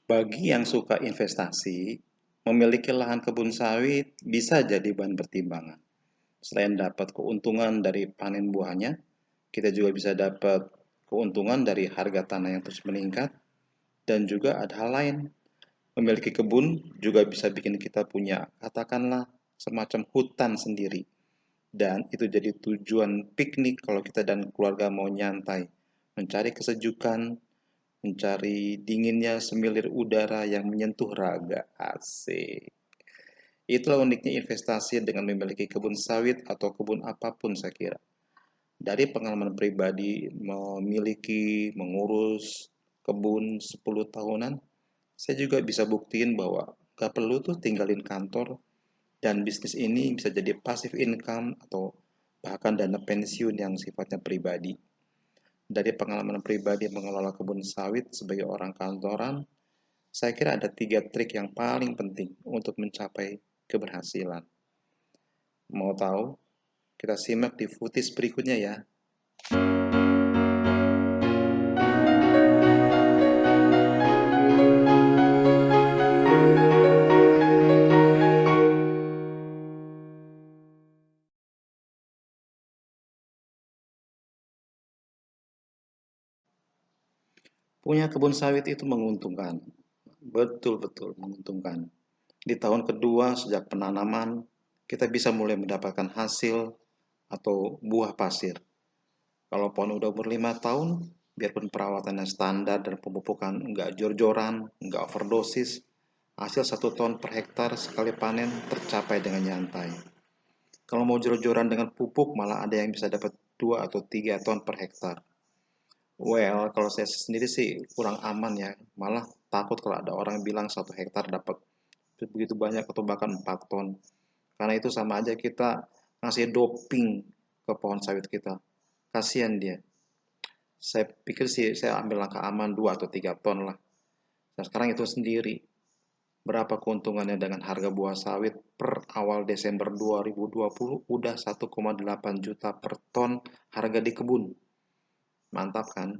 Bagi yang suka investasi, memiliki lahan kebun sawit bisa jadi bahan pertimbangan. Selain dapat keuntungan dari panen buahnya, kita juga bisa dapat keuntungan dari harga tanah yang terus meningkat, dan juga ada hal lain. Memiliki kebun juga bisa bikin kita punya, katakanlah, semacam hutan sendiri. Dan itu jadi tujuan piknik kalau kita dan keluarga mau nyantai, mencari kesejukan, mencari dinginnya semilir udara yang menyentuh raga. Asik. Itulah uniknya investasi dengan memiliki kebun sawit atau kebun apapun saya kira. Dari pengalaman pribadi memiliki, mengurus kebun 10 tahunan, saya juga bisa buktiin bahwa gak perlu tuh tinggalin kantor dan bisnis ini bisa jadi passive income atau bahkan dana pensiun yang sifatnya pribadi. Dari pengalaman pribadi mengelola kebun sawit sebagai orang kantoran, saya kira ada 3 trik yang paling penting untuk mencapai keberhasilan. Mau tahu? Kita simak di footage berikutnya ya. Punya kebun sawit itu menguntungkan. Betul-betul menguntungkan. Di tahun kedua sejak penanaman, kita bisa mulai mendapatkan hasil atau buah pasir. Kalau pohon udah umur 5 tahun, biarpun perawatannya standar dan pemupukan nggak jor-joran, nggak overdosis, hasil 1 ton per hektar sekali panen tercapai dengan nyantai. Kalau mau jor-joran dengan pupuk, malah ada yang bisa dapat 2 atau 3 ton per hektar. Well, kalau saya sendiri sih kurang aman ya. Malah takut kalau ada orang bilang 1 hektar dapat begitu banyak atau bahkan 4 ton. Karena itu sama aja kita ngasih doping ke pohon sawit kita. Kasihan dia. Saya pikir sih saya ambil langkah aman 2 atau 3 ton lah. Nah sekarang itu sendiri. Berapa keuntungannya dengan harga buah sawit per awal Desember 2020 udah 1,8 juta per ton harga di kebun. Mantap kan?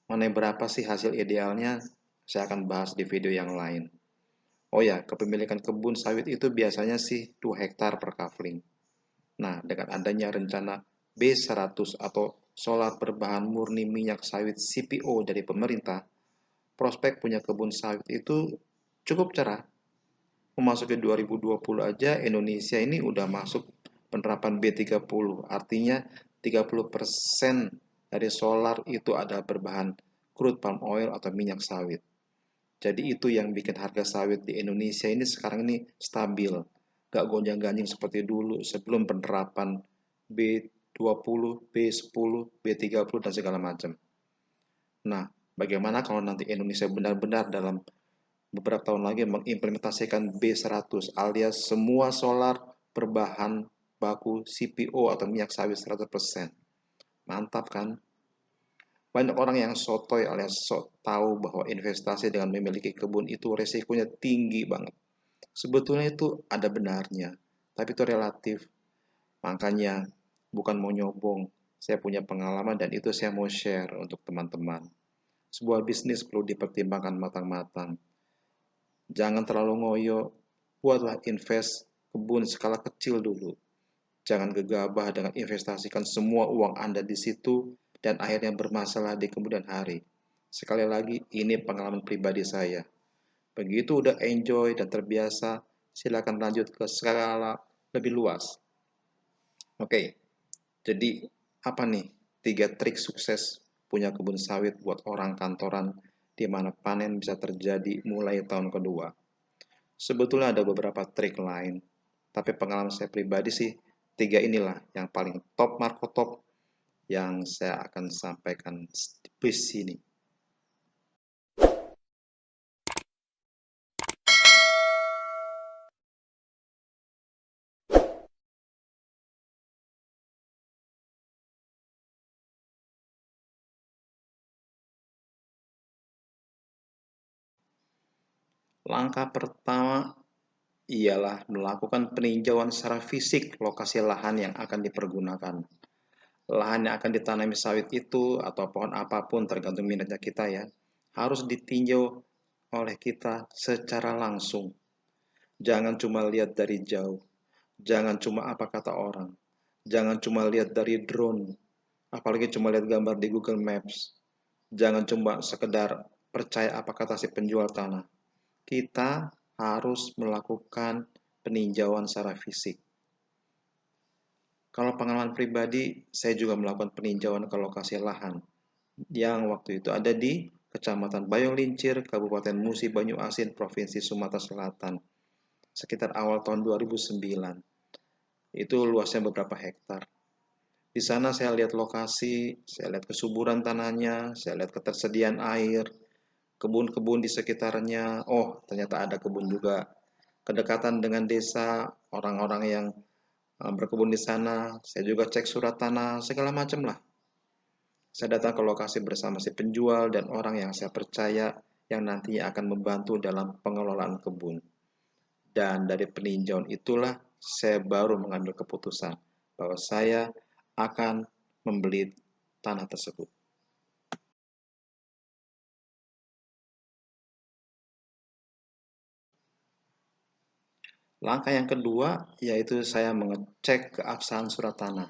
Mengenai berapa sih hasil idealnya, saya akan bahas di video yang lain. Oh ya, kepemilikan kebun sawit itu biasanya sih 2 hektar per kafling. Nah, dengan adanya rencana B100 atau solar berbahan murni minyak sawit CPO dari pemerintah, prospek punya kebun sawit itu cukup cerah. Memasuki 2020 aja Indonesia ini udah masuk penerapan B30. Artinya 30% dari solar itu ada berbahan crude palm oil atau minyak sawit. Jadi itu yang bikin harga sawit di Indonesia ini sekarang ini stabil. Gak gonjang-ganjing seperti dulu sebelum penerapan B20, B10, B30 dan segala macam. Nah, bagaimana kalau nanti Indonesia benar-benar dalam beberapa tahun lagi mengimplementasikan B100 alias semua solar berbahan baku CPO atau minyak sawit 100%. Mantap kan? Banyak orang yang sotoy alias sok tahu bahwa investasi dengan memiliki kebun itu resikonya tinggi banget. Sebetulnya itu ada benarnya, tapi itu relatif. Makanya bukan mau nyobong, saya punya pengalaman dan itu saya mau share untuk teman-teman. Sebuah bisnis perlu dipertimbangkan matang-matang. Jangan terlalu ngoyo, buatlah invest kebun skala kecil dulu. Jangan gegabah dengan investasikan semua uang Anda di situ dan akhirnya bermasalah di kemudian hari. Sekali lagi, ini pengalaman pribadi saya. Begitu udah enjoy dan terbiasa, silakan lanjut ke skala lebih luas. Oke, jadi apa nih 3 trik sukses punya kebun sawit buat orang kantoran di mana panen bisa terjadi mulai tahun kedua? Sebetulnya ada beberapa trik lain, tapi pengalaman saya pribadi sih 3 inilah yang paling top Marco top yang saya akan sampaikan di sini. Langkah pertama ialah melakukan peninjauan secara fisik lokasi lahan yang akan dipergunakan. Lahan yang akan ditanami sawit itu atau pohon apapun tergantung minatnya kita ya, harus ditinjau oleh kita secara langsung. Jangan cuma lihat dari jauh. Jangan cuma apa kata orang. Jangan cuma lihat dari drone. Apalagi cuma lihat gambar di Google Maps. Jangan cuma sekedar percaya apa kata si penjual tanah. Kita harus melakukan peninjauan secara fisik. Kalau pengalaman pribadi, saya juga melakukan peninjauan ke lokasi lahan yang waktu itu ada di Kecamatan Bayolincir, Kabupaten Musi Banyu Asin, Provinsi Sumatera Selatan, sekitar awal tahun 2009. Itu luasnya beberapa hektar. Di sana saya lihat lokasi, saya lihat kesuburan tanahnya, saya lihat ketersediaan air, kebun-kebun di sekitarnya. Oh, ternyata ada kebun juga. Kedekatan dengan desa, orang-orang yang berkebun di sana. Saya juga cek surat tanah, segala macam lah. Saya datang ke lokasi bersama si penjual dan orang yang saya percaya yang nantinya akan membantu dalam pengelolaan kebun. Dan dari peninjauan itulah saya baru mengambil keputusan bahwa saya akan membeli tanah tersebut. Langkah yang kedua yaitu saya mengecek keabsahan surat tanah.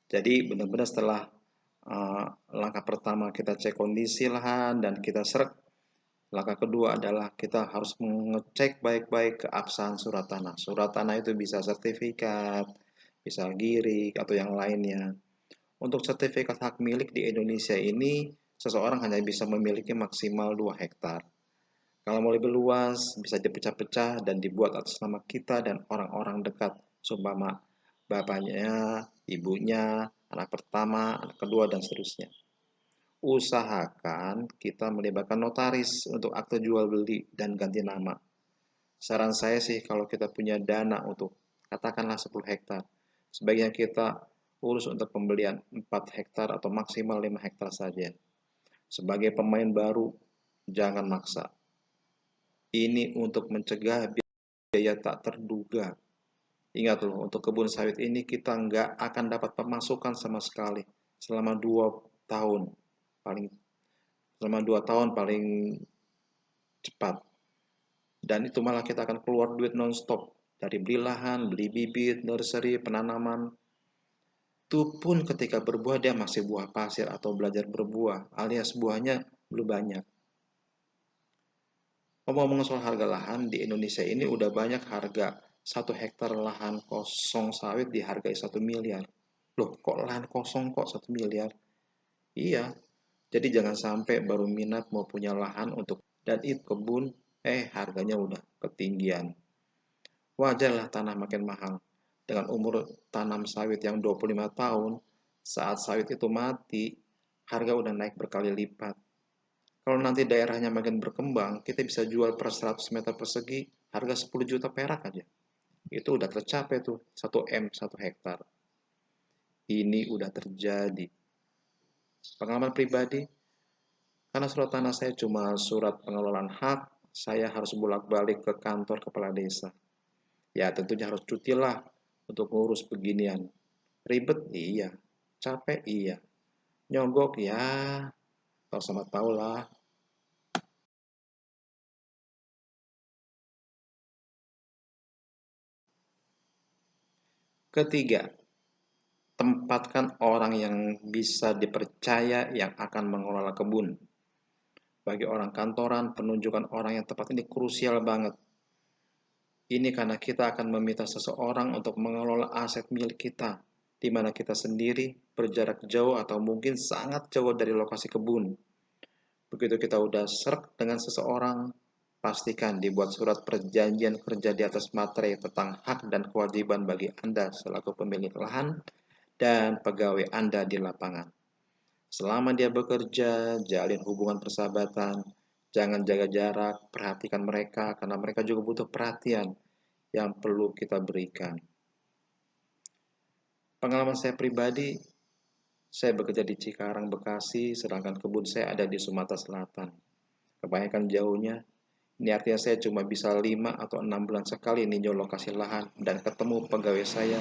Jadi benar-benar setelah langkah pertama kita cek kondisi lahan dan kita serek. Langkah kedua adalah kita harus mengecek baik-baik keabsahan surat tanah. Surat tanah itu bisa sertifikat, bisa girik, atau yang lainnya. Untuk sertifikat hak milik di Indonesia ini, seseorang hanya bisa memiliki maksimal 2 hektar. Kalau mau lebih luas, bisa dipecah-pecah dan dibuat atas nama kita dan orang-orang dekat, seumpama bapaknya, ibunya, anak pertama, anak kedua, dan seterusnya. Usahakan kita melibatkan notaris untuk akte jual beli dan ganti nama. Saran saya sih kalau kita punya dana untuk katakanlah 10 hektar, sebaiknya kita urus untuk pembelian 4 hektar atau maksimal 5 hektar saja. Sebagai pemain baru, jangan maksa. Ini untuk mencegah biaya tak terduga. Ingat loh, untuk kebun sawit ini kita nggak akan dapat pemasukan sama sekali selama 2 tahun. Paling selama 2 tahun paling cepat. Dan itu malah kita akan keluar duit non-stop. Dari beli lahan, beli bibit, nursery, penanaman. Itu pun ketika berbuah dia masih buah pasir atau belajar berbuah, alias buahnya belum banyak. Ngomong-ngomong soal harga lahan, di Indonesia ini udah banyak harga 1 hektar lahan kosong sawit dihargai 1 miliar. Loh, kok lahan kosong kok 1 miliar? Iya, jadi jangan sampai baru minat mau punya lahan untuk dan itu kebun, harganya udah ketinggian. Wajarlah tanah makin mahal. Dengan umur tanam sawit yang 25 tahun, saat sawit itu mati, harga udah naik berkali lipat. Kalau nanti daerahnya makin berkembang, kita bisa jual per 100 meter persegi, harga 10 juta perak aja. Itu udah tercapai tuh, 1 M 1 hektar. Ini udah terjadi. Pengalaman pribadi, karena surat tanah saya cuma surat pengelolaan hak, saya harus bolak-balik ke kantor kepala desa. Ya tentunya harus cuti lah untuk ngurus beginian. Ribet iya, capek iya, nyogok ya, kalau sama tau lah. Ketiga, tempatkan orang yang bisa dipercaya yang akan mengelola kebun. Bagi orang kantoran, penunjukan orang yang tepat ini krusial banget. Ini karena kita akan meminta seseorang untuk mengelola aset milik kita, di mana kita sendiri berjarak jauh atau mungkin sangat jauh dari lokasi kebun. Begitu kita udah serk dengan seseorang, pastikan dibuat surat perjanjian kerja di atas materai tentang hak dan kewajiban bagi Anda selaku pemilik lahan dan pegawai Anda di lapangan. Selama dia bekerja, jalin hubungan persahabatan, jangan jaga jarak, perhatikan mereka karena mereka juga butuh perhatian yang perlu kita berikan. Pengalaman saya pribadi, saya bekerja di Cikarang, Bekasi, sedangkan kebun saya ada di Sumatera Selatan. Kebanyakan jauhnya, ini artinya saya cuma bisa 5 atau 6 bulan sekali ninjau lokasi lahan dan ketemu pegawai saya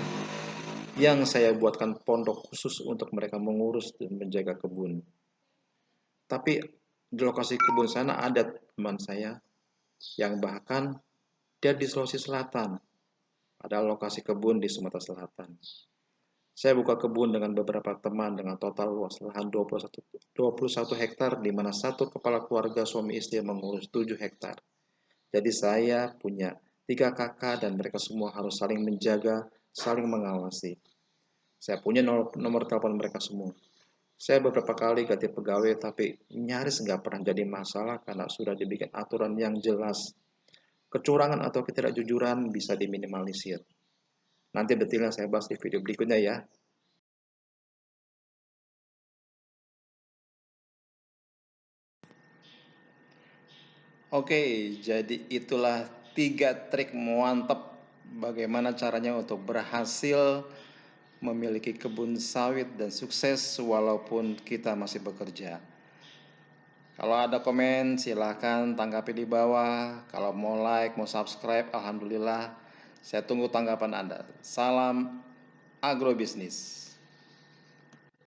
yang saya buatkan pondok khusus untuk mereka mengurus dan menjaga kebun. Tapi di lokasi kebun sana ada teman saya yang bahkan dia di Sulawesi Selatan, ada lokasi kebun di Sumatera Selatan. Saya buka kebun dengan beberapa teman dengan total luas lahan 21 hektar, di mana satu kepala keluarga suami istri mengurus 7 hektar. Jadi saya punya 3 kakak dan mereka semua harus saling menjaga, saling mengawasi. Saya punya nomor telepon mereka semua. Saya beberapa kali ganti pegawai, tapi nyaris nggak pernah jadi masalah karena sudah dibikin aturan yang jelas. Kecurangan atau ketidakjujuran bisa diminimalisir. Nanti detailnya saya bahas di video berikutnya ya. Oke, jadi itulah 3 trik mantap bagaimana caranya untuk berhasil memiliki kebun sawit dan sukses walaupun kita masih bekerja. Kalau ada komen silahkan tanggapi di bawah. Kalau mau like, mau subscribe, alhamdulillah. Saya tunggu tanggapan Anda. Salam agrobisnis.